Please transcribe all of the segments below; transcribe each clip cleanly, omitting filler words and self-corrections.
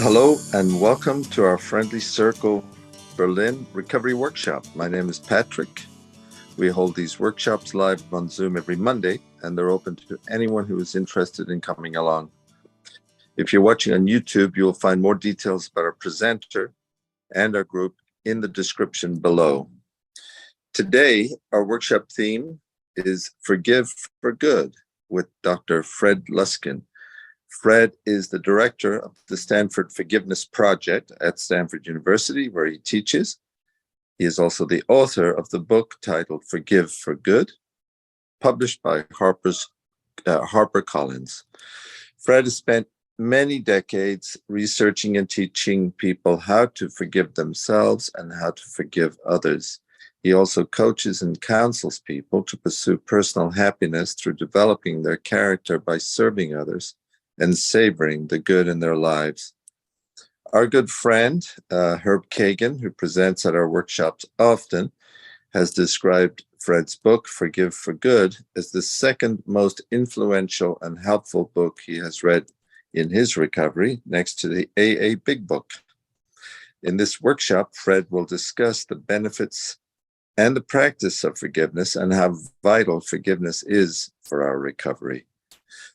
Hello and welcome to our Friendly Circle Berlin Recovery Workshop. My name is Patrick. We hold these workshops live on Zoom every Monday, and they're open to anyone who is interested in coming along. If you're watching on YouTube, you'll find more details about our presenter and our group in the description below. Today, our workshop theme is Forgive for Good with Dr. Fred Luskin. Fred is the director of the Stanford Forgiveness Project at Stanford University, where he teaches. He is also the author of the book titled Forgive for Good, published by HarperCollins. Fred has spent many decades researching and teaching people how to forgive themselves and how to forgive others. He also coaches and counsels people to pursue personal happiness through developing their character by serving others and savoring the good in their lives. Our good friend, Herb Kagan, who presents at our workshops often, has described Fred's book, Forgive for Good, as the second most influential and helpful book he has read in his recovery, next to the AA Big Book. In this workshop, Fred will discuss the benefits and the practice of forgiveness and how vital forgiveness is for our recovery.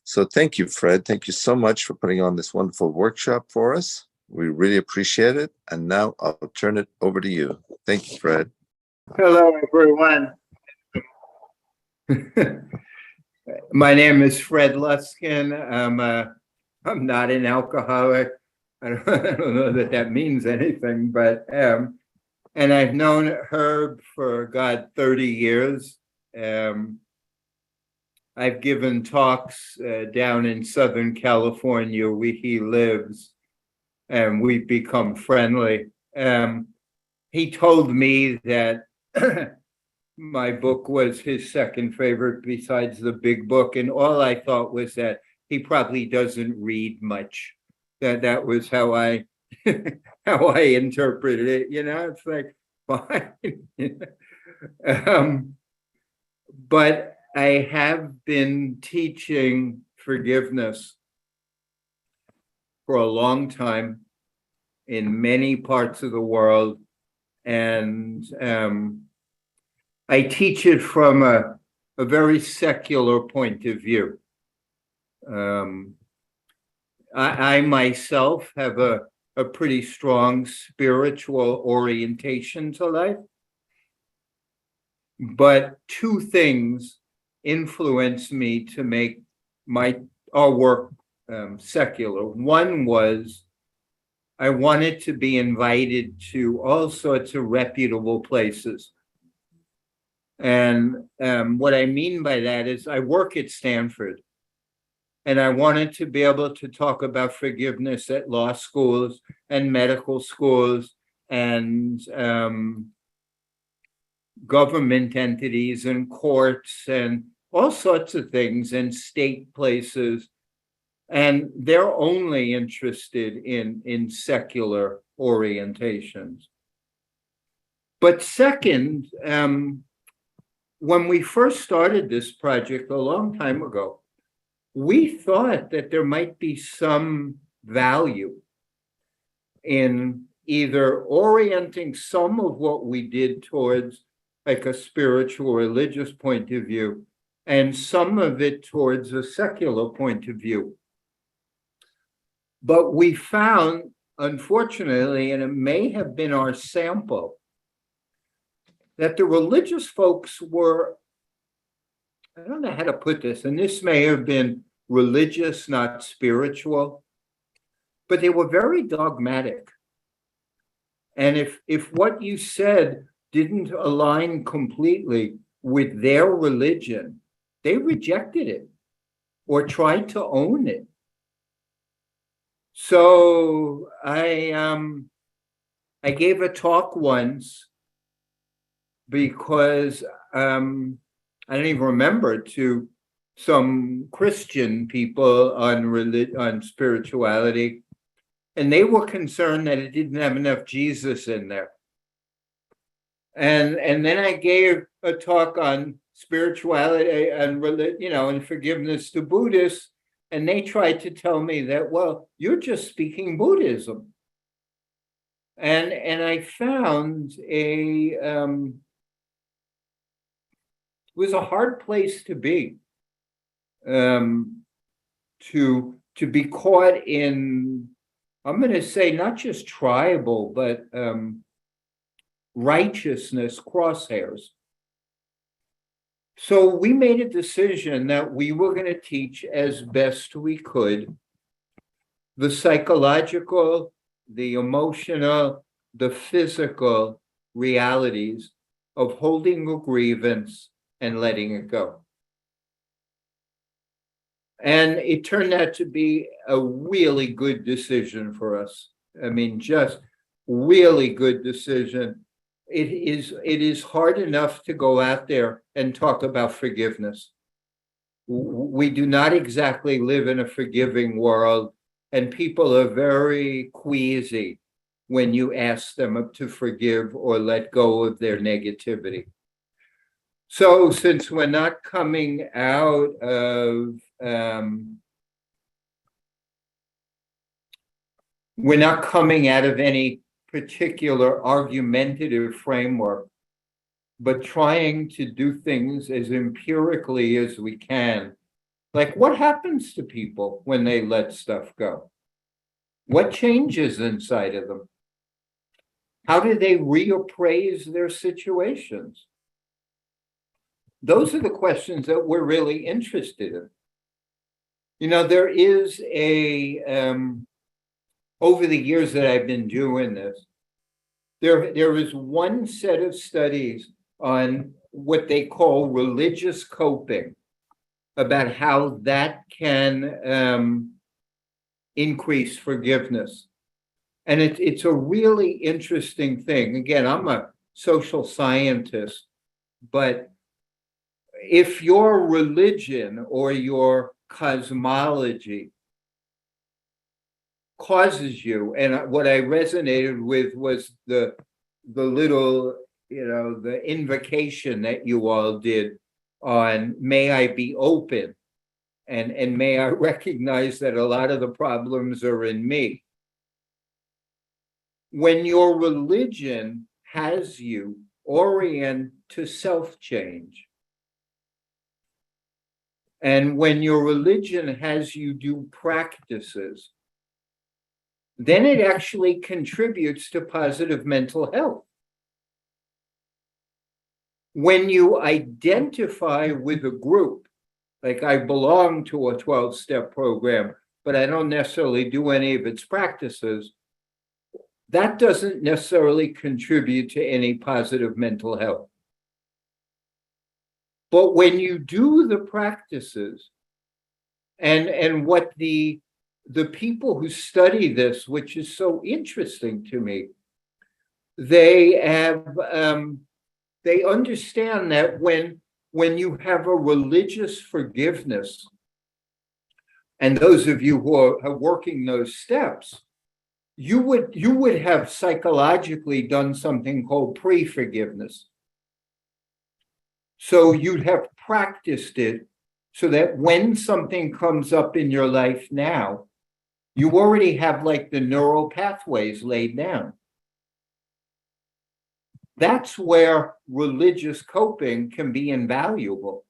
So thank you, Fred. Thank you so much for putting on this wonderful workshop for us. We really appreciate it. And now I'll turn it over to you. Thank you, Fred. Hello, everyone. My name is Fred Luskin. I'm not an alcoholic. I don't know that means anything, but and I've known Herb for 30 years. I've given talks down in Southern California where he lives, and we've become friendly. He told me that my book was his second favorite besides the Big Book, and all I thought was that he probably doesn't read much. That was how I how I interpreted it. It's like fine. But I have been teaching forgiveness for a long time in many parts of the world, and I teach it from a very secular point of view. I myself have a pretty strong spiritual orientation to life, but two things influenced me to make our work secular. One was I wanted to be invited to all sorts of reputable places. And what I mean by that is I work at Stanford, and I wanted to be able to talk about forgiveness at law schools and medical schools and government entities and courts and all sorts of things, and state places, and they're only interested in secular orientations. But second, when we first started this project a long time ago, we thought that there might be some value in either orienting some of what we did towards like a spiritual religious point of view, and some of it towards a secular point of view. But we found, unfortunately, and it may have been our sample, that the religious folks were, I don't know how to put this, and this may have been religious, not spiritual, but they were very dogmatic. And if what you said didn't align completely with their religion, they rejected it or tried to own it. So I gave a talk once because I don't even remember, to some Christian people on spirituality, and they were concerned that it didn't have enough Jesus in there. And then I gave a talk on spirituality and and forgiveness to Buddhists, And they tried to tell me that, well, you're just speaking Buddhism. And I found it was a hard place to be, to be caught in, I'm going to say, not just tribal, but righteousness crosshairs. So we made a decision that we were going to teach as best we could the psychological, the emotional, the physical realities of holding a grievance and letting it go. And it turned out to be a really good decision for us. I mean, just really good decision. It is hard enough to go out there and talk about forgiveness. We do not exactly live in a forgiving world, and people are very queasy when you ask them to forgive or let go of their negativity. So since we're not coming out of any particular argumentative framework, but trying to do things as empirically as we can. Like, what happens to people when they let stuff go? What changes inside of them? How do they reappraise their situations? Those are the questions that we're really interested in. You know, there is over the years that I've been doing this, there is one set of studies on what they call religious coping, about how that can increase forgiveness. And it's a really interesting thing. Again, I'm a social scientist, but if your religion or your cosmology causes you, and what I resonated with was the little, the invocation that you all did on may I be open, and may I recognize that a lot of the problems are in me. When your religion has you orient to self-change, and when your religion has you do practices, then it actually contributes to positive mental health. When you identify with a group, like I belong to a 12-step program, but I don't necessarily do any of its practices, that doesn't necessarily contribute to any positive mental health. But when you do the practices, and what the people who study this, which is so interesting to me, they understand that when you have a religious forgiveness, and those of you who are working those steps, you would have psychologically done something called pre-forgiveness. So you'd have practiced it so that when something comes up in your life now, you already have like the neural pathways laid down. That's where religious coping can be invaluable.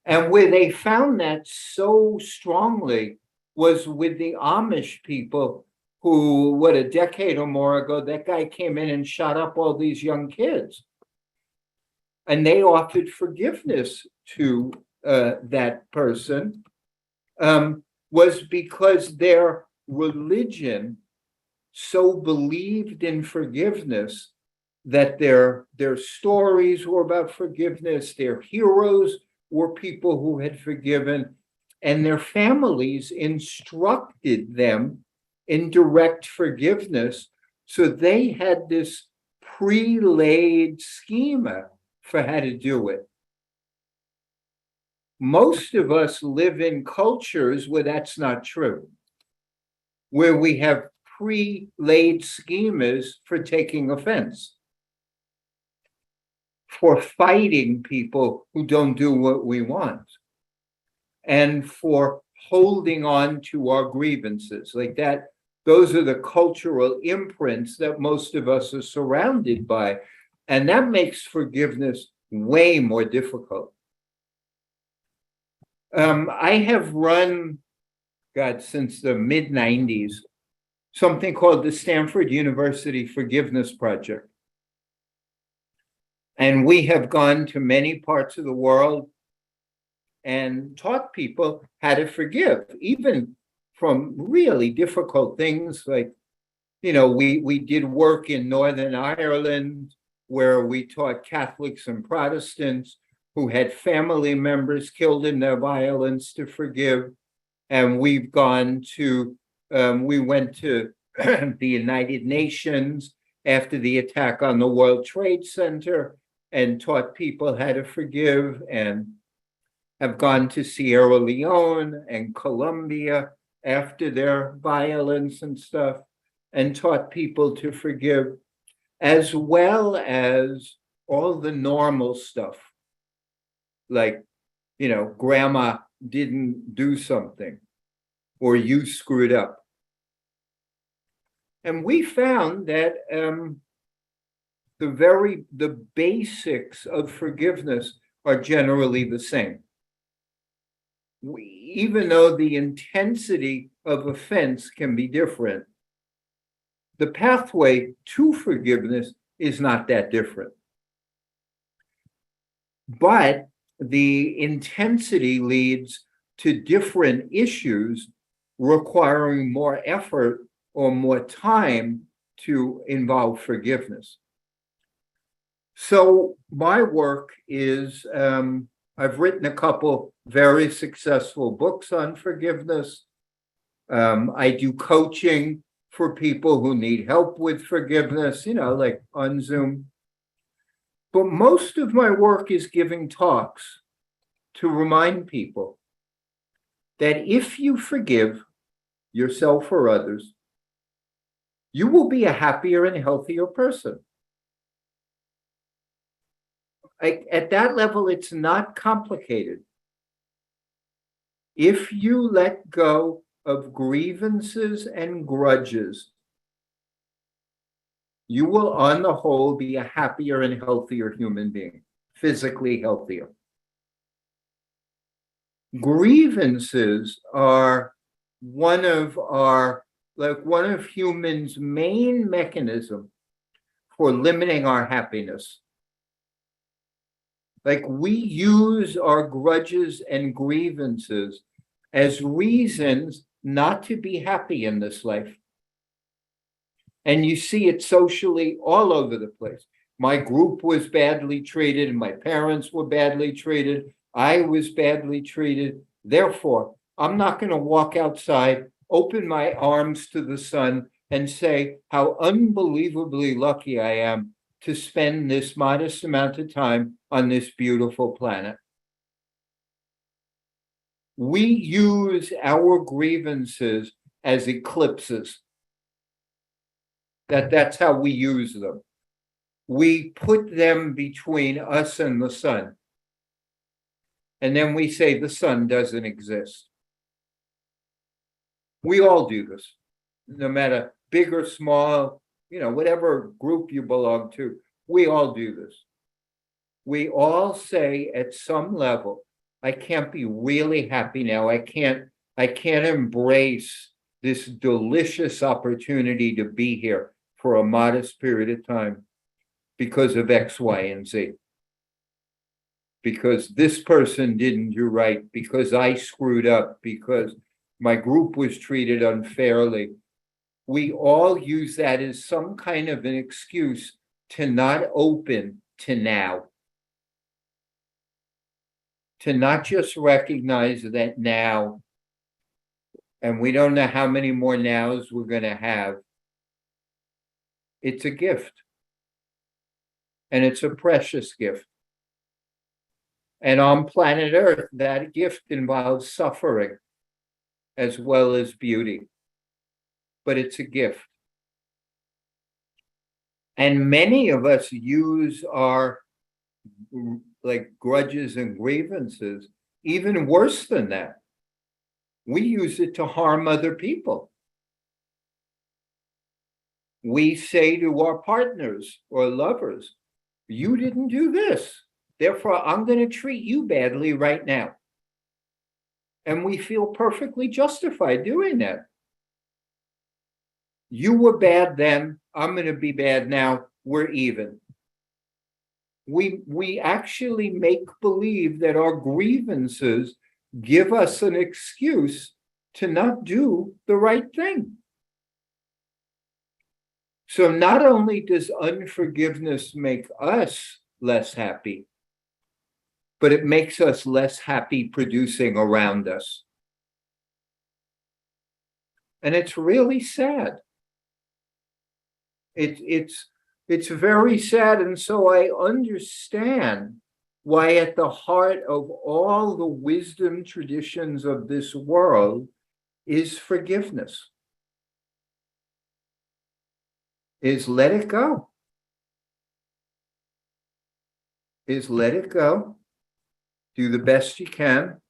And where they found that so strongly was with the Amish people who, a decade or more ago, that guy came in and shot up all these young kids. And they offered forgiveness to that person, was because their religion so believed in forgiveness that their stories were about forgiveness, their heroes were people who had forgiven, and their families instructed them in direct forgiveness. So they had this pre-laid schema for how to do it. Most of us live in cultures where that's not true, where we have pre-laid schemas for taking offense, for fighting people who don't do what we want, and for holding on to our grievances like that. Those are the cultural imprints that most of us are surrounded by. And that makes forgiveness way more difficult. I have run, God, since the mid-90s, something called the Stanford University Forgiveness Project. And we have gone to many parts of the world and taught people how to forgive, even from really difficult things like, we did work in Northern Ireland where we taught Catholics and Protestants who had family members killed in their violence to forgive. And we've gone to, we went to the United Nations after the attack on the World Trade Center and taught people how to forgive, and have gone to Sierra Leone and Colombia after their violence and stuff and taught people to forgive, as well as all the normal stuff. Like, grandma didn't do something or you screwed up. And we found that the basics of forgiveness are generally the same. Even though the intensity of offense can be different, the pathway to forgiveness is not that different. But the intensity leads to different issues requiring more effort or more time to involve forgiveness. So my work is, I've written a couple very successful books on forgiveness. I do coaching for people who need help with forgiveness, like on Zoom. But most of my work is giving talks to remind people that if you forgive yourself or others, you will be a happier and healthier person. At that level, it's not complicated. If you let go of grievances and grudges, you will, on the whole, be a happier and healthier human being, physically healthier. Grievances are one of humans' main mechanisms for limiting our happiness. Like, we use our grudges and grievances as reasons not to be happy in this life. And you see it socially all over the place. My group was badly treated, my parents were badly treated, I was badly treated. Therefore, I'm not going to walk outside, open my arms to the sun, and say how unbelievably lucky I am to spend this modest amount of time on this beautiful planet. We use our grievances as eclipses. That's how we use them. We put them between us and the sun. And then we say the sun doesn't exist. We all do this, no matter big or small, whatever group you belong to, we all do this. We all say at some level, I can't be really happy now. I can't embrace this delicious opportunity to be here for a modest period of time because of X, Y, and Z. Because this person didn't do right, because I screwed up, because my group was treated unfairly. We all use that as some kind of an excuse to not open to now. To not just recognize that now, and we don't know how many more nows we're going to have. It's a gift. And it's a precious gift. And on planet Earth, that gift involves suffering as well as beauty. But it's a gift. And many of us use our grudges and grievances even worse than that. we use it to harm other people. We say to our partners or lovers, you didn't do this, therefore I'm going to treat you badly right now. And we feel perfectly justified doing that. You were bad then, I'm going to be bad now, we're even. We actually make believe that our grievances give us an excuse to not do the right thing. So not only does unforgiveness make us less happy, but it makes us less happy producing around us. And it's really sad. It's very sad. And so I understand why at the heart of all the wisdom traditions of this world is forgiveness. Is let it go. Is let it go. Do the best you can.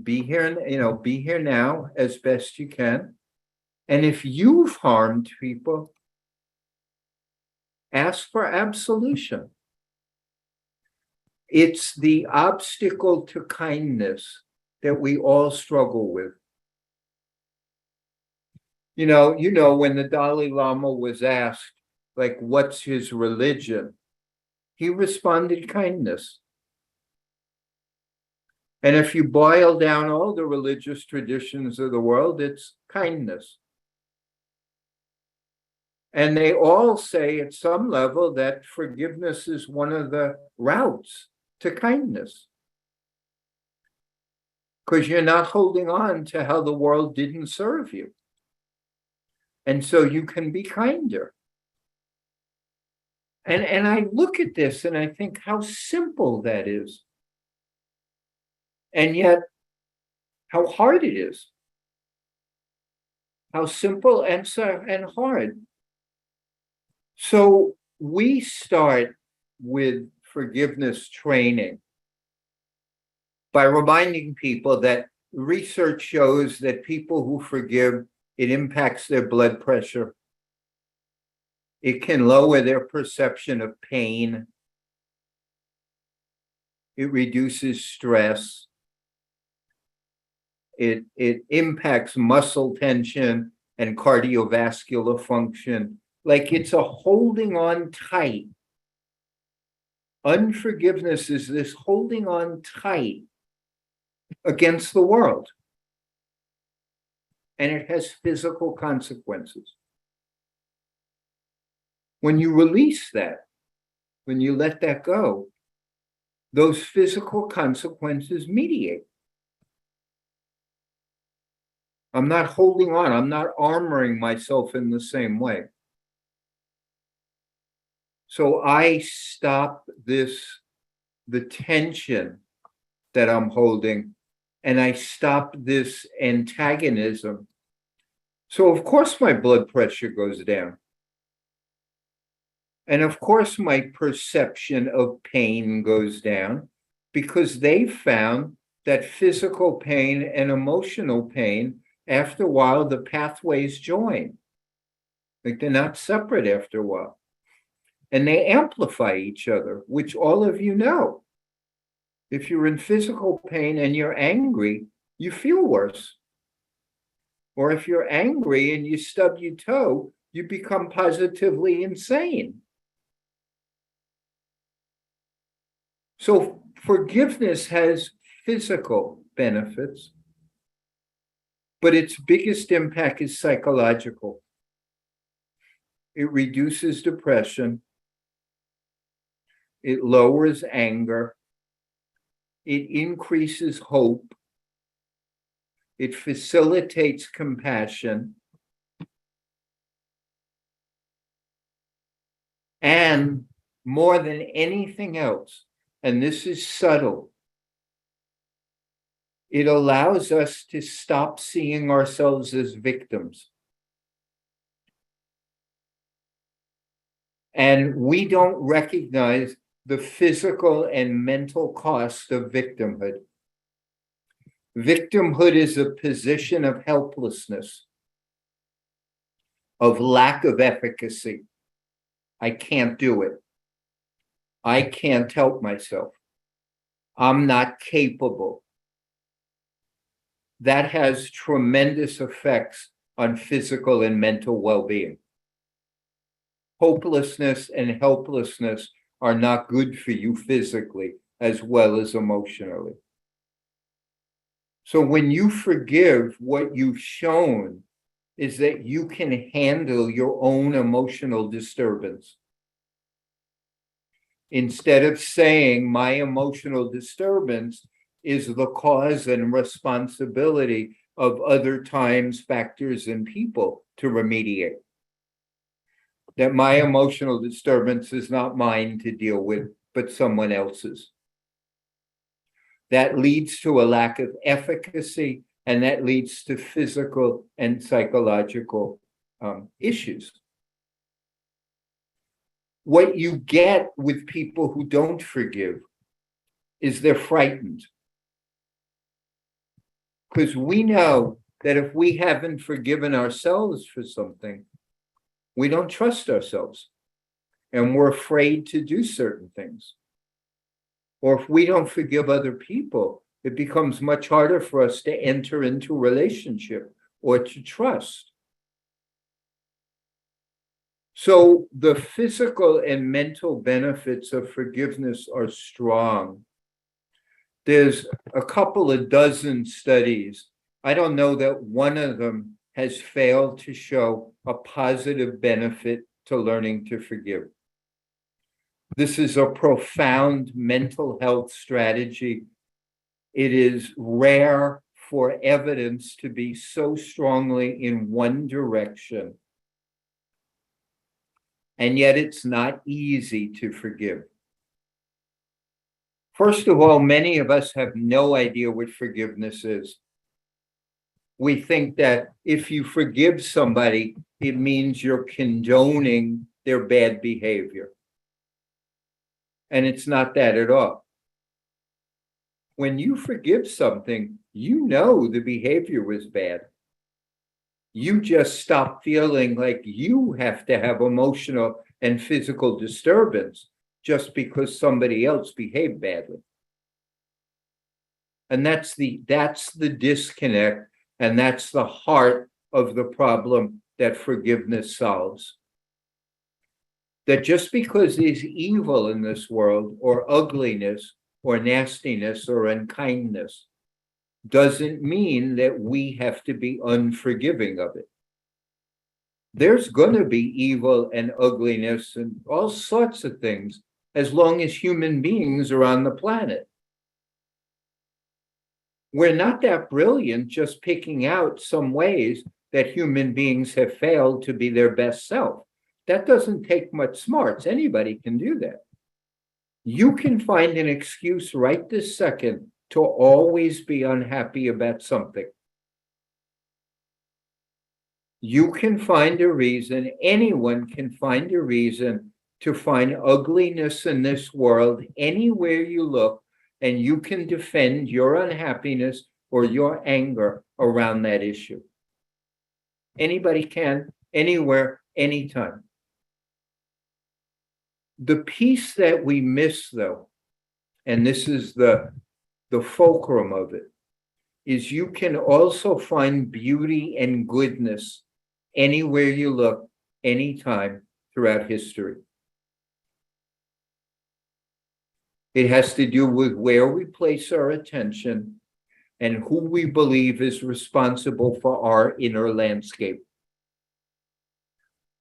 Be here, be here now as best you can. And if you've harmed people, ask for absolution. It's the obstacle to kindness that we all struggle with. You know, when the Dalai Lama was asked, like, what's his religion? He responded, kindness. And if you boil down all the religious traditions of the world, it's kindness. And they all say at some level that forgiveness is one of the routes to kindness. Because you're not holding on to how the world didn't serve you. And so you can be kinder. And I look at this and I think how simple that is. And yet, how hard it is. How simple and hard. So we start with forgiveness training by reminding people that research shows that people who forgive, it impacts their blood pressure. It can lower their perception of pain. It reduces stress. It impacts muscle tension and cardiovascular function. Like it's a holding on tight. Unforgiveness is this holding on tight against the world. And it has physical consequences. When you release that, when you let that go, those physical consequences mediate. I'm not holding on. I'm not armoring myself in the same way. So I stop the tension that I'm holding, and I stop this antagonism. So of course my blood pressure goes down. And of course my perception of pain goes down, because they found that physical pain and emotional pain, after a while, the pathways join. Like they're not separate after a while. And they amplify each other, which all of you know. If you're in physical pain and you're angry, you feel worse. Or if you're angry and you stub your toe, you become positively insane. So forgiveness has physical benefits, but its biggest impact is psychological. It reduces depression. It lowers anger. It increases hope. It facilitates compassion. And more than anything else, and this is subtle, it allows us to stop seeing ourselves as victims. And we don't recognize the physical and mental cost of victimhood. Victimhood is a position of helplessness, of lack of efficacy. I can't do it. I can't help myself. I'm not capable. That has tremendous effects on physical and mental well-being. Hopelessness and helplessness are not good for you physically as well as emotionally. So when you forgive, what you've shown is that you can handle your own emotional disturbance. Instead of saying my emotional disturbance is the cause and responsibility of other times, factors, and people to remediate. That my emotional disturbance is not mine to deal with, but someone else's. That leads to a lack of efficacy, and that leads to physical and psychological issues. What you get with people who don't forgive is they're frightened. Because we know that if we haven't forgiven ourselves for something, we don't trust ourselves. And we're afraid to do certain things. Or if we don't forgive other people, it becomes much harder for us to enter into a relationship or to trust. So the physical and mental benefits of forgiveness are strong. There's a couple of dozen studies. I don't know that one of them has failed to show a positive benefit to learning to forgive. This is a profound mental health strategy. It is rare for evidence to be so strongly in one direction. And yet it's not easy to forgive. First of all, many of us have no idea what forgiveness is. We think that if you forgive somebody, it means you're condoning their bad behavior. And it's not that at all. When you forgive something, you know the behavior was bad. You just stop feeling like you have to have emotional and physical disturbance just because somebody else behaved badly. And that's the disconnect, and that's the heart of the problem that forgiveness solves. That just because there's evil in this world, or ugliness, or nastiness, or unkindness, doesn't mean that we have to be unforgiving of it. There's going to be evil and ugliness and all sorts of things as long as human beings are on the planet. We're not that brilliant just picking out some ways that human beings have failed to be their best self. That doesn't take much smarts. Anybody can do that. You can find an excuse right this second to always be unhappy about something. You can find a reason, anyone can find a reason to find ugliness in this world anywhere you look, and you can defend your unhappiness or your anger around that issue. Anybody can, anywhere, anytime. The piece that we miss, though, and this is the fulcrum of it, is you can also find beauty and goodness anywhere you look, anytime throughout history. It has to do with where we place our attention and who we believe is responsible for our inner landscape.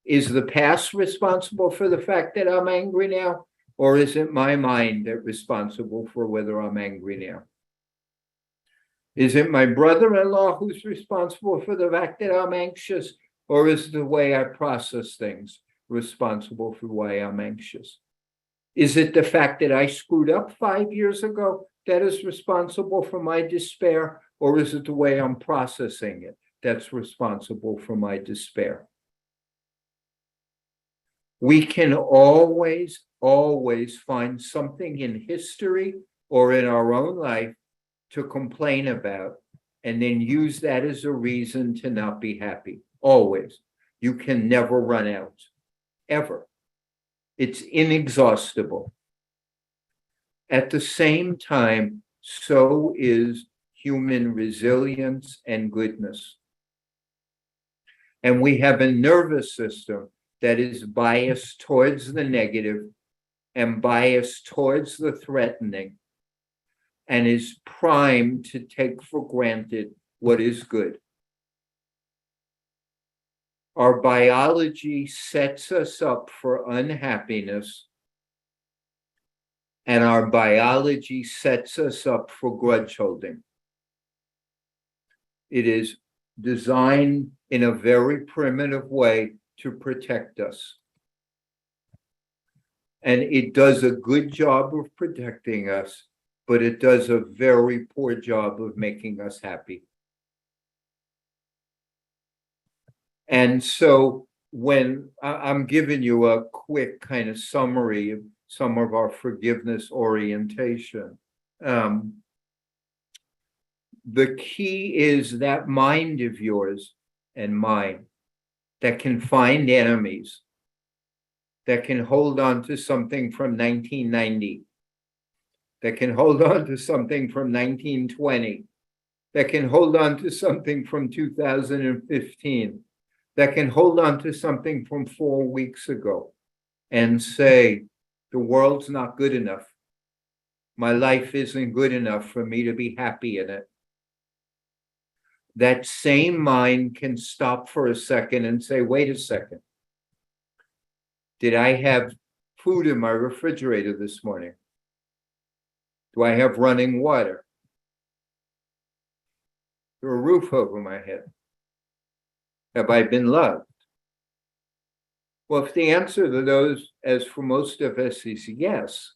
Is the past responsible for the fact that I'm angry now? Or is it my mind that's responsible for whether I'm angry now? Is it my brother-in-law who's responsible for the fact that I'm anxious? Or is the way I process things responsible for why I'm anxious? Is it the fact that I screwed up 5 years ago that is responsible for my despair? Or is it the way I'm processing it that's responsible for my despair? We can always find something in history or in our own life to complain about and then use that as a reason to not be happy. Always. You can never run out, ever. It's inexhaustible. At the same time, so is human resilience and goodness. And we have a nervous system that is biased towards the negative and biased towards the threatening, and is primed to take for granted what is good. Our biology sets us up for unhappiness, and our biology sets us up for grudge holding. It is designed in a very primitive way to protect us. And it does a good job of protecting us, but it does a very poor job of making us happy. And so when I'm giving you a quick kind of summary of some of our forgiveness orientation, the key is that mind of yours and mine that can find enemies, that can hold on to something from 1990, that can hold on to something from 1920, that can hold on to something from 2015, that can hold on to something from 4 weeks ago and say, the world's not good enough. My life isn't good enough for me to be happy in it. That same mind can stop for a second and say, wait a second. Did I have food in my refrigerator this morning? Do I have running water? Is there a roof over my head? Have I been loved? Well, if the answer to those, as for most of us, is yes,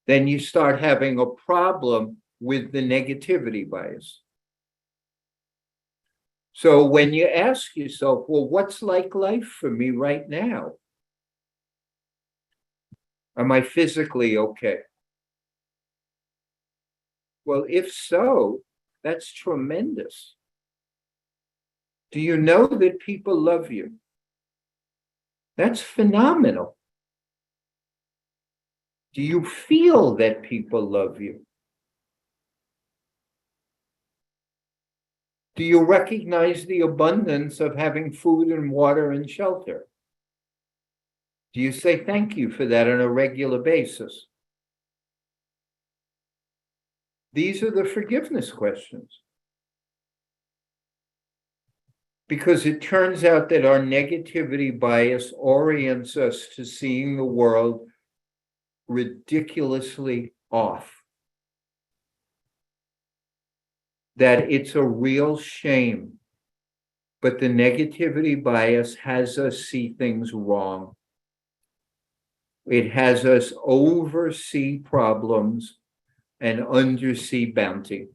then you start having a problem with the negativity bias. So when you ask yourself, well, what's like life for me right now? Am I physically okay? Well, if so, that's tremendous. Do you know that people love you? That's phenomenal. Do you feel that people love you? Do you recognize the abundance of having food and water and shelter? Do you say thank you for that on a regular basis? These are the forgiveness questions. Because it turns out that our negativity bias orients us to seeing the world ridiculously off. That it's a real shame, but the negativity bias has us see things wrong. It has us oversee problems and undersee bounty.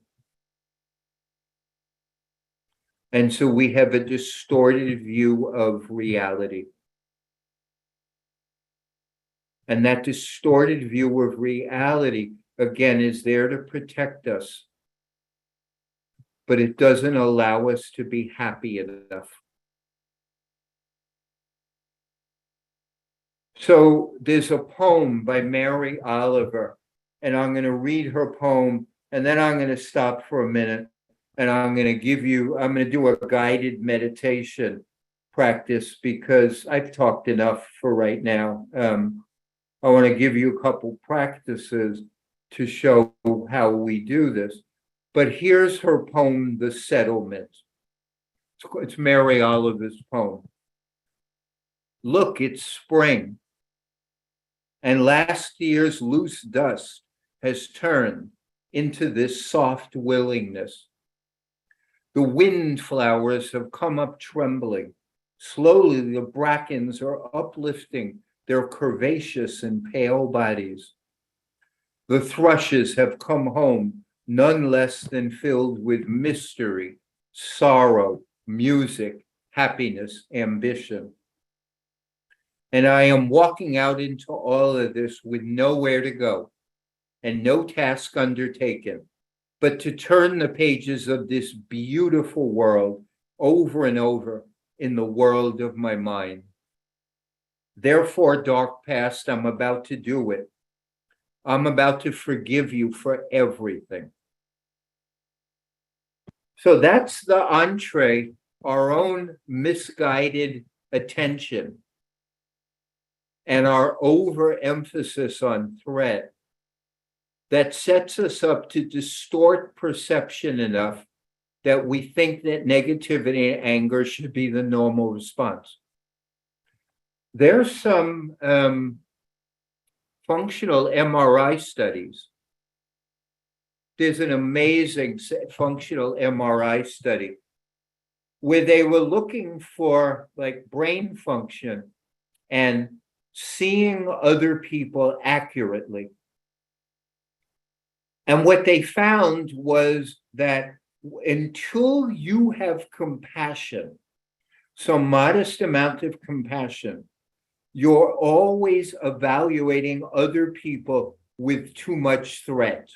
And so we have a distorted view of reality. And that distorted view of reality, again, is there to protect us. But it doesn't allow us to be happy enough. So there's a poem by Mary Oliver, and I'm going to read her poem, and then I'm going to stop for a minute, and I'm going to do a guided meditation practice because I've talked enough for right now. I want to give you a couple practices to show how we do this. But here's her poem, The Settlement. It's Mary Oliver's poem. Look, it's spring, and last year's loose dust has turned into this soft willingness. The wind flowers have come up trembling. Slowly, the brackens are uplifting their curvaceous and pale bodies. The thrushes have come home, none less than filled with mystery, sorrow, music, happiness, ambition. And I am walking out into all of this with nowhere to go and no task undertaken, but to turn the pages of this beautiful world over and over in the world of my mind. Therefore, dark past, I'm about to do it. I'm about to forgive you for everything. So that's the entree, our own misguided attention and our overemphasis on threat that sets us up to distort perception enough that we think that negativity and anger should be the normal response. There's some functional MRI studies. There's an amazing functional MRI study where they were looking for like brain function and seeing other people accurately. And what they found was that until you have compassion, some modest amount of compassion, you're always evaluating other people with too much threat.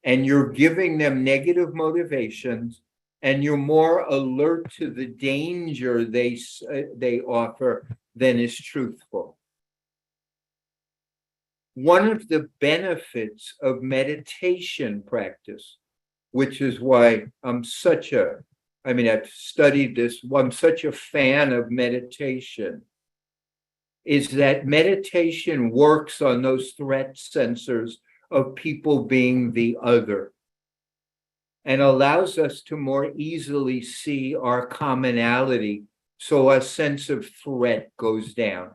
And you're giving them negative motivations, and you're more alert to the danger they offer than is truthful. One of the benefits of meditation practice, which is why I've studied this, I'm such a fan of meditation, is that meditation works on those threat sensors of people being the other and allows us to more easily see our commonality, so our sense of threat goes down.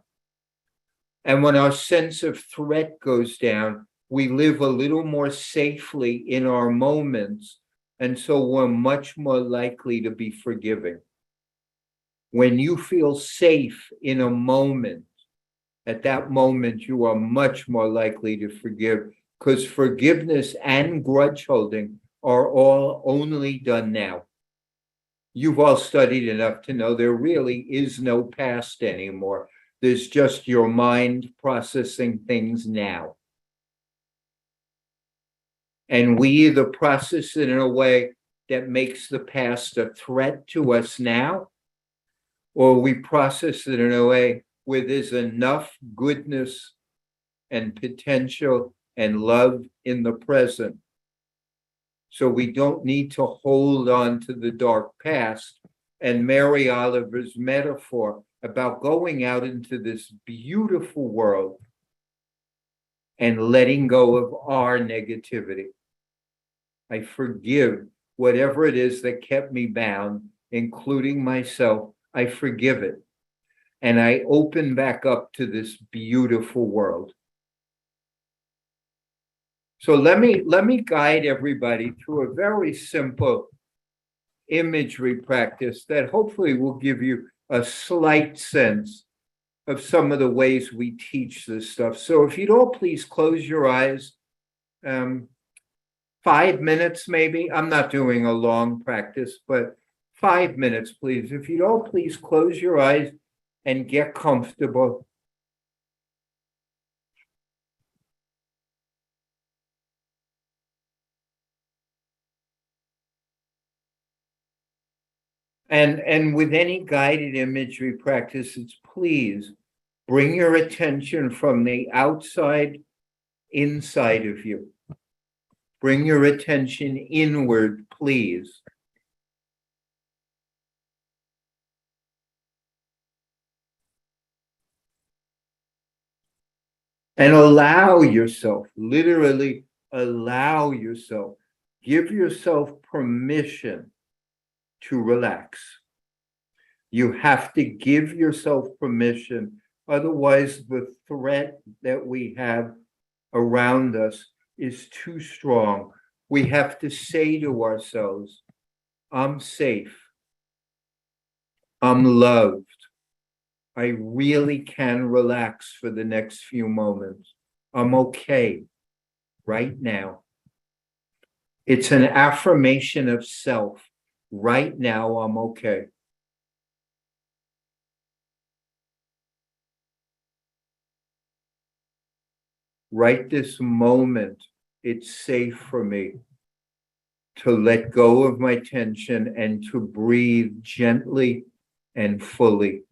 And when our sense of threat goes down, we live a little more safely in our moments, and so we're much more likely to be forgiving. When you feel safe in a moment, at that moment, you are much more likely to forgive, because forgiveness and grudge holding are all only done now. You've all studied enough to know there really is no past anymore. There's just your mind processing things now. And we either process it in a way that makes the past a threat to us now, or we process it in a way where there's enough goodness and potential and love in the present. So we don't need to hold on to the dark past. And Mary Oliver's metaphor about going out into this beautiful world and letting go of our negativity. I forgive whatever it is that kept me bound, including myself. I forgive it. And I open back up to this beautiful world. So let me guide everybody through a very simple imagery practice that hopefully will give you a slight sense of some of the ways we teach this stuff. So if you'd all please close your eyes, 5 minutes maybe. I'm not doing a long practice, but 5 minutes, please. If you'd all please close your eyes and get comfortable. And with any guided imagery practices, please bring your attention from the outside inside of you. Bring your attention inward, please. And allow yourself, literally allow yourself, give yourself permission to relax. You have to give yourself permission. Otherwise, the threat that we have around us is too strong. We have to say to ourselves, I'm safe. I'm loved. I really can relax for the next few moments. I'm okay right now. It's an affirmation of self. Right now, I'm okay. Right this moment, it's safe for me. to let go of my tension and to breathe gently and fully,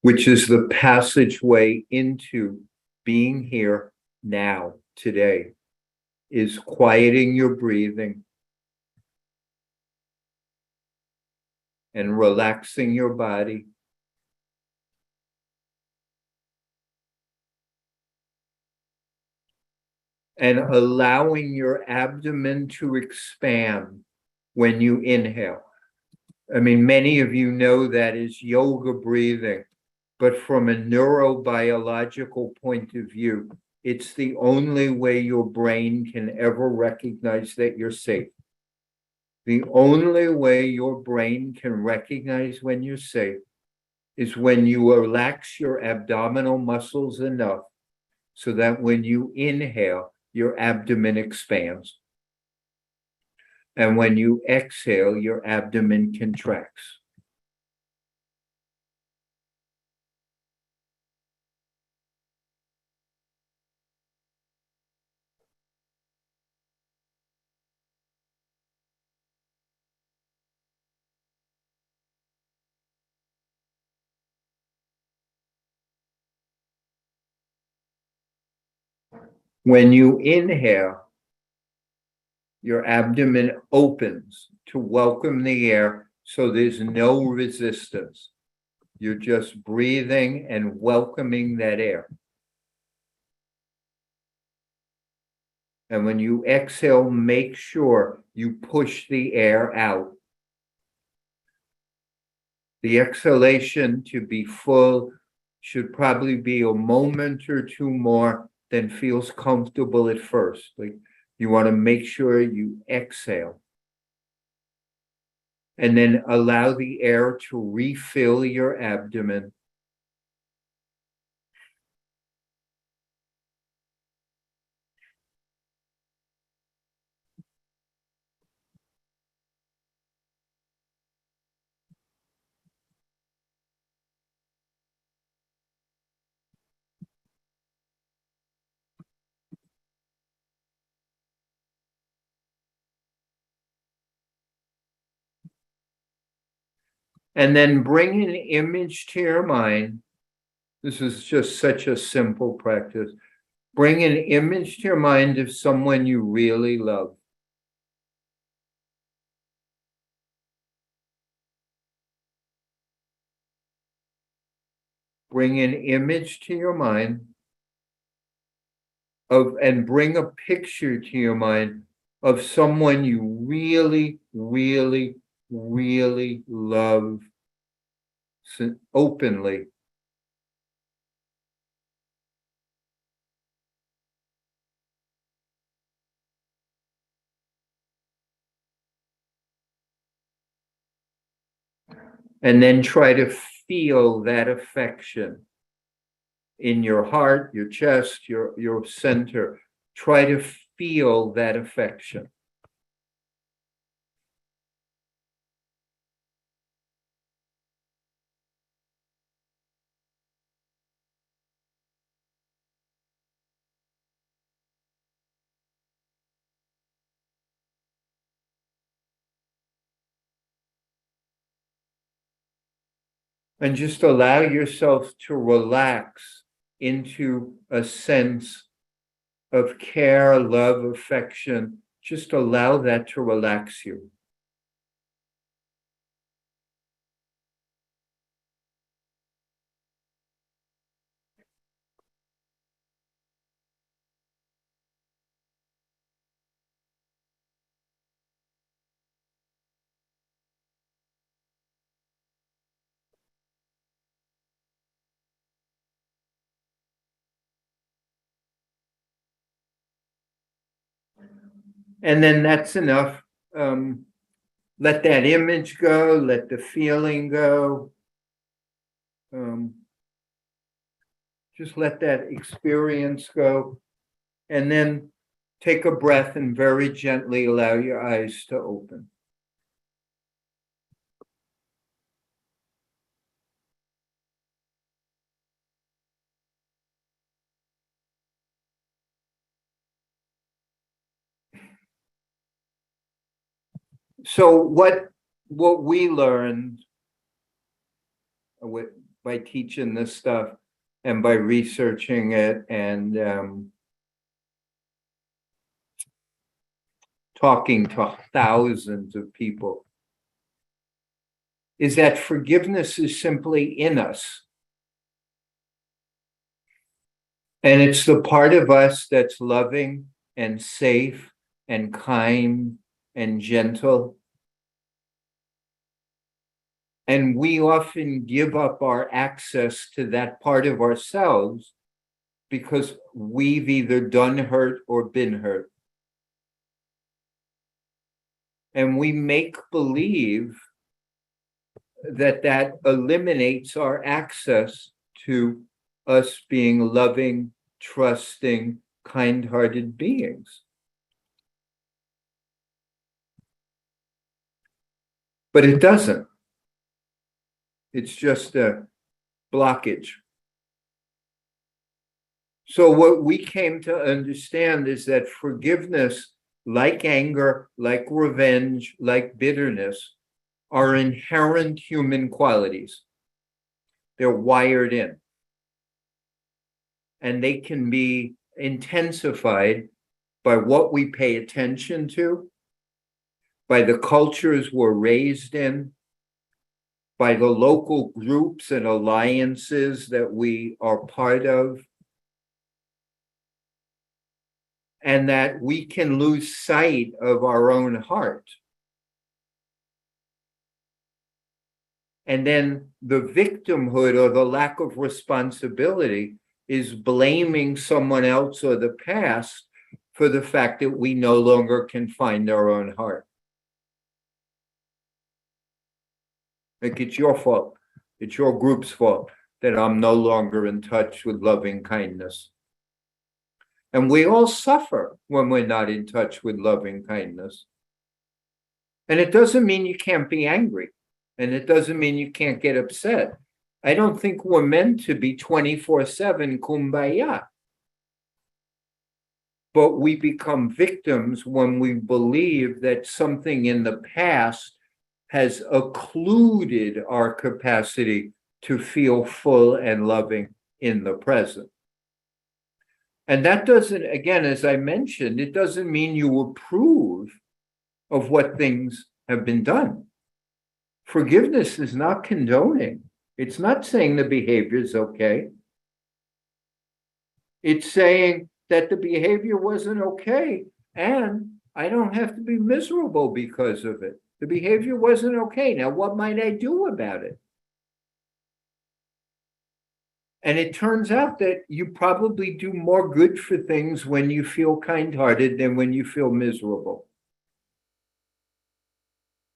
which is the passageway into being here now, today, is quieting your breathing and relaxing your body. And allowing your abdomen to expand when you inhale. I mean, many of you know that is yoga breathing, but from a neurobiological point of view, it's the only way your brain can ever recognize that you're safe. The only way your brain can recognize when you're safe is when you relax your abdominal muscles enough so that when you inhale, your abdomen expands. And when you exhale, your abdomen contracts. When you inhale, your abdomen opens to welcome the air, so there's no resistance. You're just breathing and welcoming that air. And when you exhale, make sure you push the air out. The exhalation to be full should probably be a moment or two more than feels comfortable at first. Like you want to make sure you exhale. And then allow the air to refill your abdomen. And then bring an image to your mind. This is just such a simple practice. Bring an image to your mind of someone you really love. Bring an image to your mind of, and bring a picture to your mind of someone you really, really, really love openly. And then try to feel that affection in your heart, your chest, your center. Try to feel that affection. And just allow yourself to relax into a sense of care, love, affection. Just allow that to relax you. And then that's enough. Let that image go, let the feeling go. Just let that experience go. And then take a breath and very gently allow your eyes to open. So what we learned by teaching this stuff and by researching it and talking to thousands of people is that forgiveness is simply in us. And it's the part of us that's loving and safe and kind and gentle. And we often give up our access to that part of ourselves because we've either done hurt or been hurt. And we make believe that eliminates our access to us being loving, trusting, kind-hearted beings. But it doesn't. It's just a blockage. So what we came to understand is that forgiveness, like anger, like revenge, like bitterness, are inherent human qualities. They're wired in. And they can be intensified by what we pay attention to, by the cultures we're raised in, by the local groups and alliances that we are part of, and that we can lose sight of our own heart. And then the victimhood or the lack of responsibility is blaming someone else or the past for the fact that we no longer can find our own heart. Like it's your fault. It's your group's fault that I'm no longer in touch with loving kindness. And we all suffer when we're not in touch with loving kindness. And it doesn't mean you can't be angry. And it doesn't mean you can't get upset. I don't think we're meant to be 24/7 kumbaya. But we become victims when we believe that something in the past has occluded our capacity to feel full and loving in the present. And that doesn't, again, as I mentioned, it doesn't mean you approve of what things have been done. Forgiveness is not condoning. It's not saying the behavior is okay. It's saying that the behavior wasn't okay, and I don't have to be miserable because of it. The behavior wasn't okay. Now, what might I do about it? And it turns out that you probably do more good for things when you feel kind-hearted than when you feel miserable.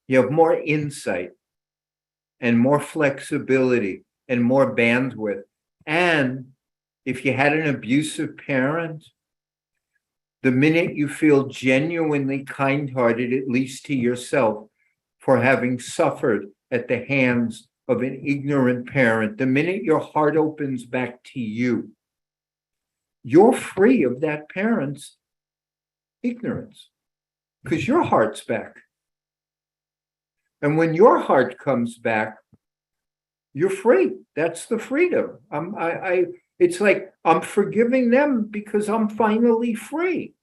You have more insight and more flexibility and more bandwidth. And if you had an abusive parent, the minute you feel genuinely kind-hearted, at least to yourself, for having suffered at the hands of an ignorant parent, the minute your heart opens back to you, you're free of that parent's ignorance because your heart's back. And when your heart comes back, you're free. That's the freedom. It's like I'm forgiving them because I'm finally free.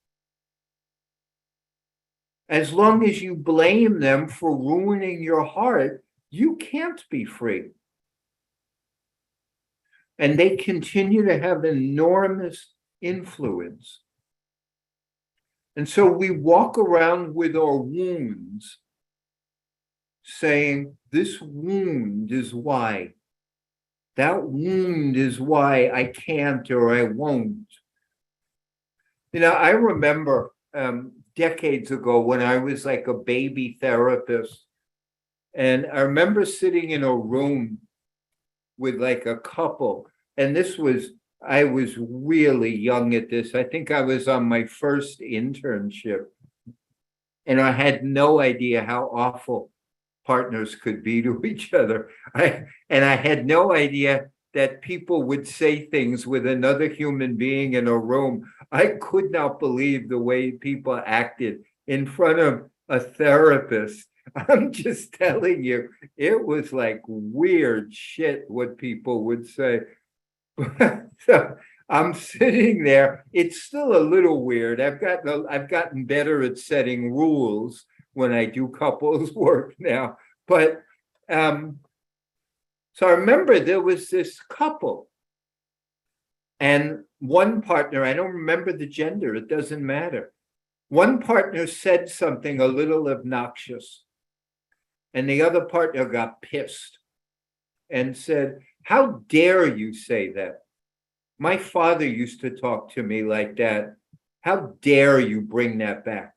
As long as you blame them for ruining your heart, you can't be free. And they continue to have enormous influence. And so we walk around with our wounds saying, this wound is why. That wound is why I can't or I won't. You know, I remember decades ago when I was like a baby therapist, and I remember sitting in a room with like a couple, and I was really young at this. I think I was on my first internship, and I had no idea how awful partners could be to each other. I had no idea that people would say things with another human being in a room. I could not believe the way people acted in front of a therapist I'm just telling you, it was like weird shit what people would say. So I'm sitting there. It's still a little weird. I've gotten better at setting rules when I do couples work now. But so I remember there was this couple, and one partner, I don't remember the gender, it doesn't matter. One partner said something a little obnoxious, and the other partner got pissed and said, "How dare you say that? My father used to talk to me like that. How dare you bring that back?"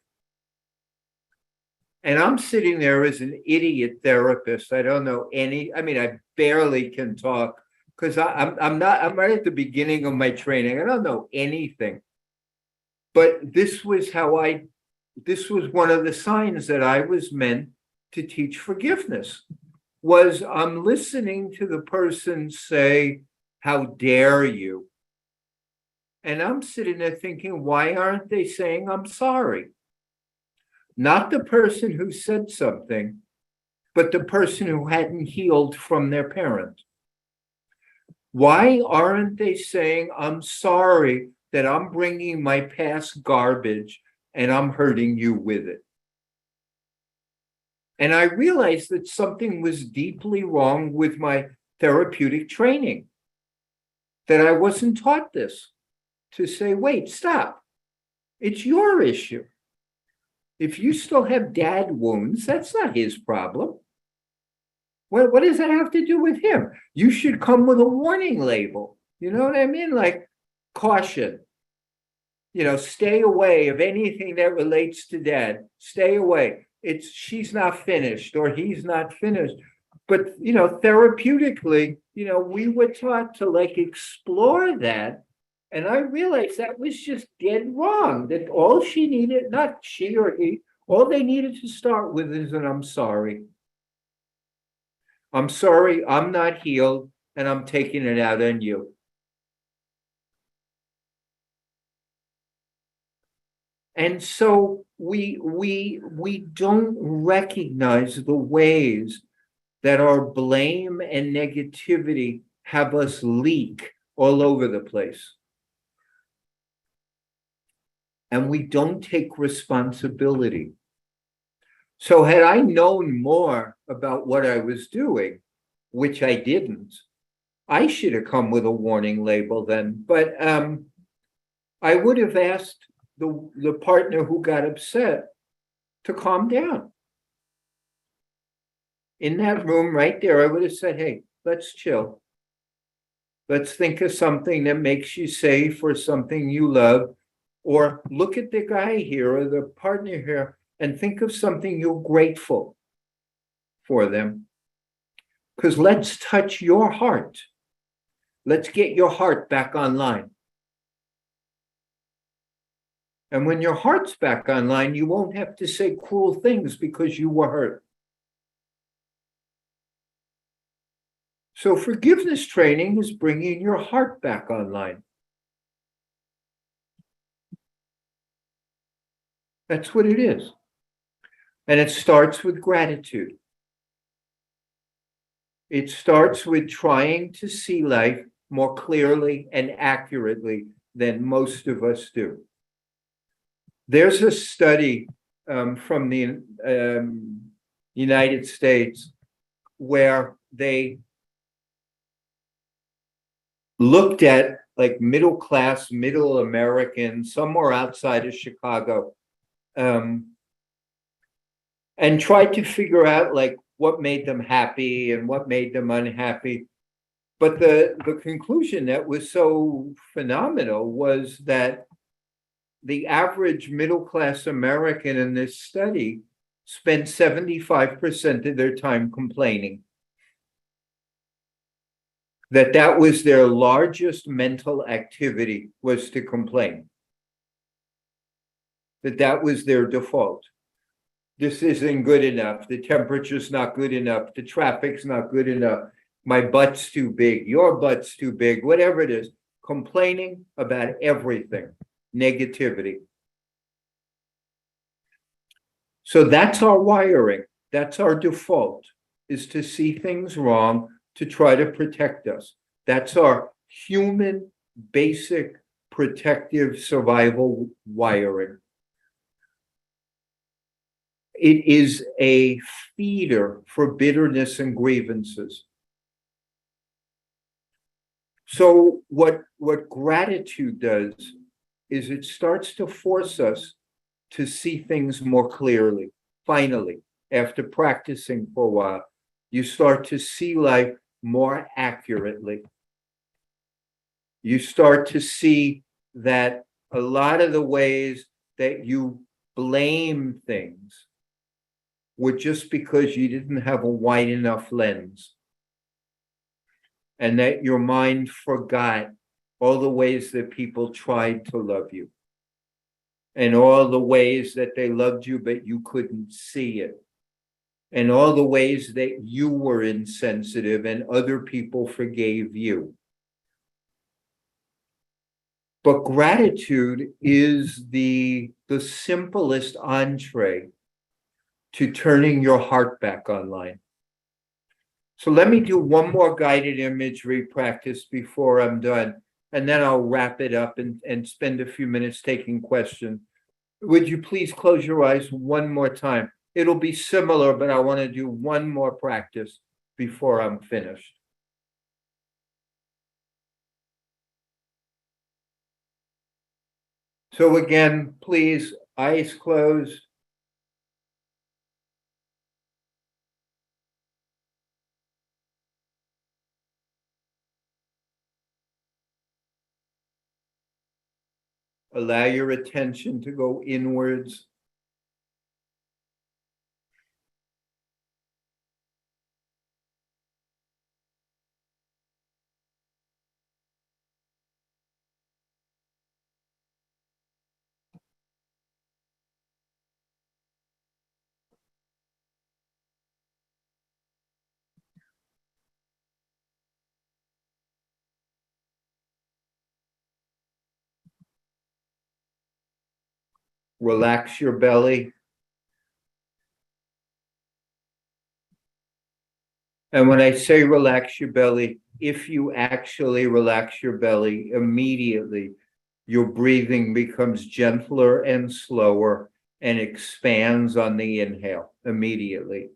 And I'm sitting there as an idiot therapist. I don't know I mean, I barely can talk because I'm right at the beginning of my training. I don't know anything. But this was one of the signs that I was meant to teach forgiveness, was I'm listening to the person say, "How dare you?" And I'm sitting there thinking, why aren't they saying I'm sorry? Not the person who said something, but the person who hadn't healed from their parent. Why aren't they saying I'm sorry that I'm bringing my past garbage and I'm hurting you with it? And I realized that something was deeply wrong with my therapeutic training, that I wasn't taught this, to say, wait, stop. It's your issue. If you still have dad wounds, that's not his problem. What does that have to do with him? You should come with a warning label. You know what I mean? Like, caution. Stay away of anything that relates to dad. Stay away. She's not finished or he's not finished. But, therapeutically, we were taught to explore that. And I realized that was just dead wrong, that all she needed, not she or he, all they needed to start with is an "I'm sorry. I'm sorry, I'm not healed, and I'm taking it out on you." And so we don't recognize the ways that our blame and negativity have us leak all over the place. And we don't take responsibility. So had I known more about what I was doing, which I didn't, I should have come with a warning label then. But I would have asked the partner who got upset to calm down. In that room right there, I would have said, "Hey, let's chill. Let's think of something that makes you safe or something you love. Or look at the guy here or the partner here and think of something you're grateful for them. Because let's touch your heart. Let's get your heart back online. And when your heart's back online, you won't have to say cruel things because you were hurt." So forgiveness training is bringing your heart back online. That's what it is. And it starts with gratitude. It starts with trying to see life more clearly and accurately than most of us do. There's a study from the United States where they looked at middle class, middle Americans, somewhere outside of Chicago, and tried to figure out what made them happy and what made them unhappy. But the conclusion that was so phenomenal was that the average middle class American in this study spent 75% of their time complaining. That was their largest mental activity, was to complain. That was their default. This isn't good enough. The temperature's not good enough. The traffic's not good enough. My butt's too big. Your butt's too big. Whatever it is, complaining about everything. Negativity. So that's our wiring. That's our default, is to see things wrong, to try to protect us. That's our human basic protective survival wiring. It is a feeder for bitterness and grievances. So what gratitude does is it starts to force us to see things more clearly. Finally, after practicing for a while, you start to see life more accurately. You start to see that a lot of the ways that you blame things were just because you didn't have a wide enough lens, and that your mind forgot all the ways that people tried to love you, and all the ways that they loved you, but you couldn't see it, and all the ways that you were insensitive and other people forgave you. But gratitude is the simplest entree to turning your heart back online. So let me do one more guided imagery practice before I'm done, and then I'll wrap it up and spend a few minutes taking questions. Would you please close your eyes one more time? It'll be similar, but I want to do one more practice before I'm finished. So again, please, eyes closed. Allow your attention to go inwards. Relax your belly. And when I say relax your belly, if you actually relax your belly immediately, your breathing becomes gentler and slower and expands on the inhale immediately.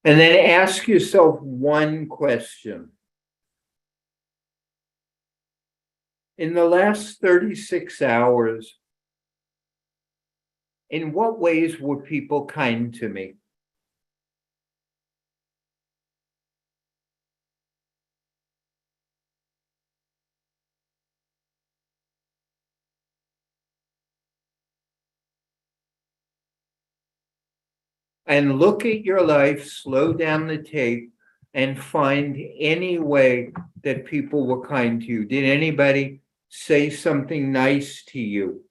And then ask yourself one question. In the last 36 hours, in what ways were people kind to me? And look at your life, slow down the tape, and find any way that people were kind to you. Did anybody say something nice to you?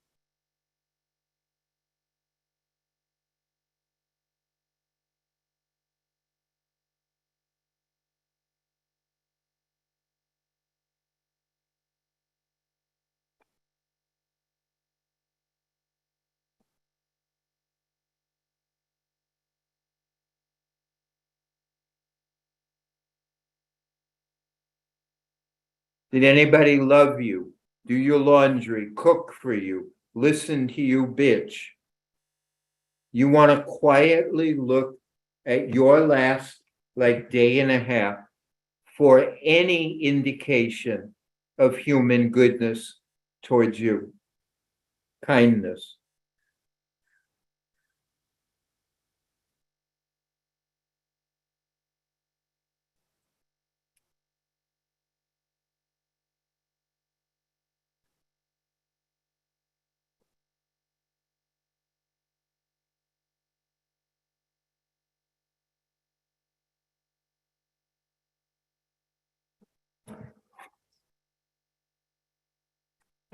Did anybody love you, do your laundry, cook for you, listen to you bitch? You want to quietly look at your last day and a half for any indication of human goodness towards you, kindness.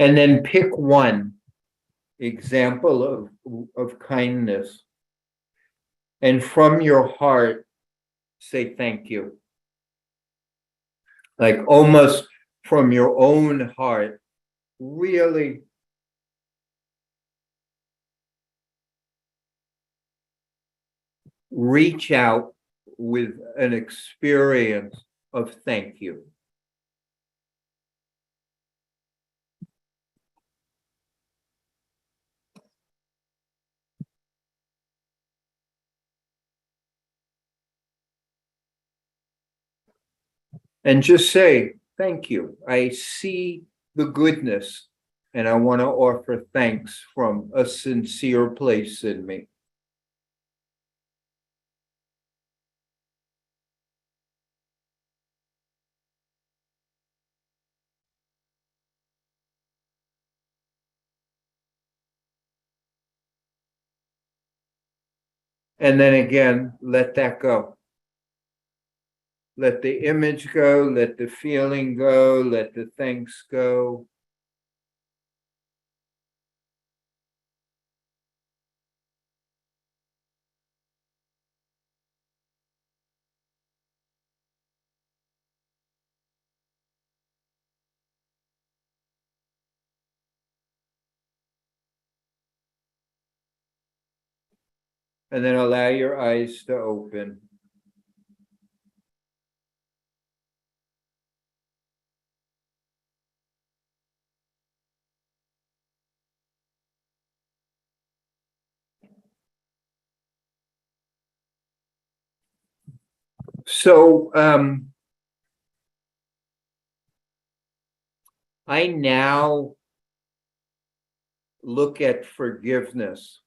And then pick one example of kindness. And from your heart, say thank you. Like almost from your own heart, really reach out with an experience of thank you. And just say, thank you. I see the goodness and I want to offer thanks from a sincere place in me. And then again, let that go. Let the image go, let the feeling go, let the thanks go. And then allow your eyes to open. So I now look at forgiveness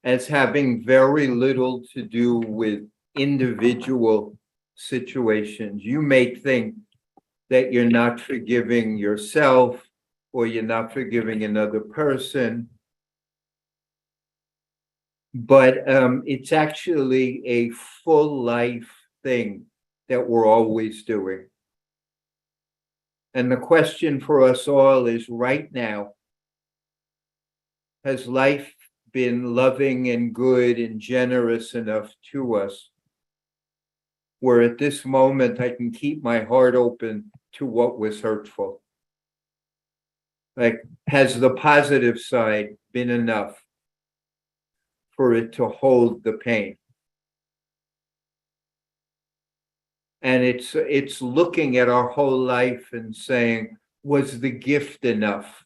as having very little to do with individual situations. You may think that you're not forgiving yourself or you're not forgiving another person, but it's actually a full life thing that we're always doing. And the question for us all is right now, has life been loving and good and generous enough to us where at this moment I can keep my heart open to what was hurtful? Like, has the positive side been enough for it to hold the pain? And it's looking at our whole life and saying, was the gift enough?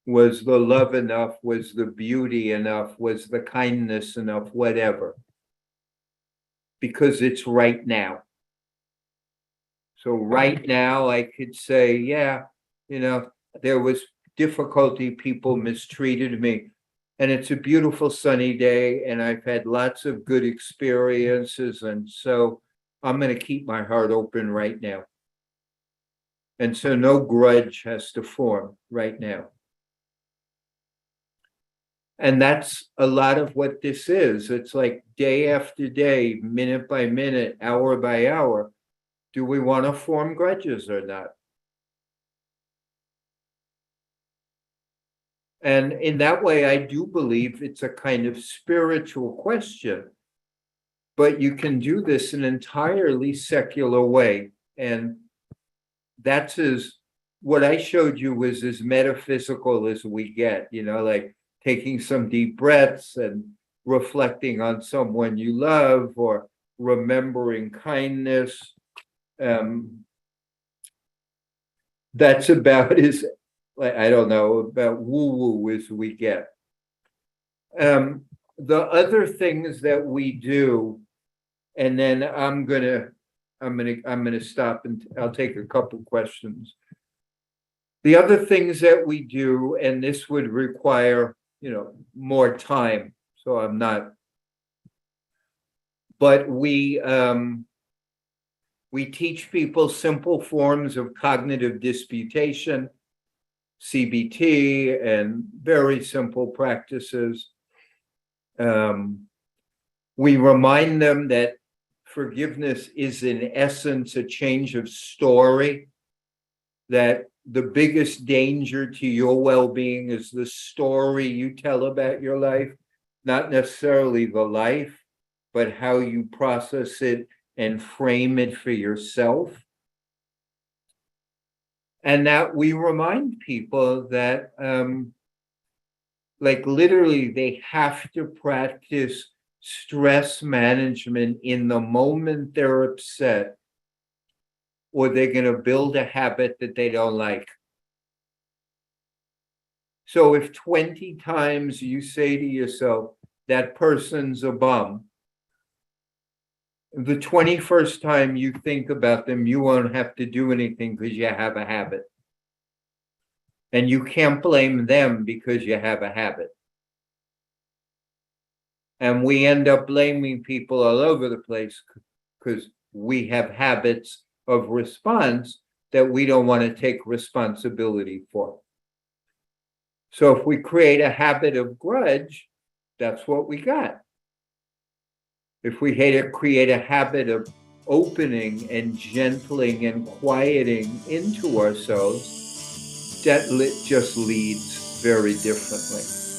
Was the love enough? Was the beauty enough? Was the kindness enough? Whatever. Because it's right now. So right now I could say, yeah, there was difficulty, people mistreated me. And it's a beautiful sunny day, and I've had lots of good experiences. And so I'm going to keep my heart open right now. And so no grudge has to form right now. And that's a lot of what this is. It's like day after day, minute by minute, hour by hour. Do we want to form grudges or not? And in that way, I do believe it's a kind of spiritual question. But you can do this in an entirely secular way. And that's what I showed you was as metaphysical as we get, like taking some deep breaths and reflecting on someone you love or remembering kindness. That's about as, I don't know, about woo-woo as we get. The other things that we do, and then I'm gonna stop and I'll take a couple questions. The other things that we do, and this would require, more time, so I'm not, but we teach people simple forms of cognitive disputation, CBT, and very simple practices. We remind them that forgiveness is in essence a change of story, that the biggest danger to your well-being is the story you tell about your life, not necessarily the life, but how you process it and frame it for yourself. And that we remind people that, like literally, they have to practice stress management in the moment they're upset, or they're going to build a habit that they don't like. So if 20 times you say to yourself, that person's a bum, the 21st time you think about them, you won't have to do anything because you have a habit. And you can't blame them because you have a habit. And we end up blaming people all over the place because we have habits of response that we don't want to take responsibility for. So if we create a habit of grudge, that's what we got. If we create a habit of opening and gentling and quieting into ourselves, that just leads very differently.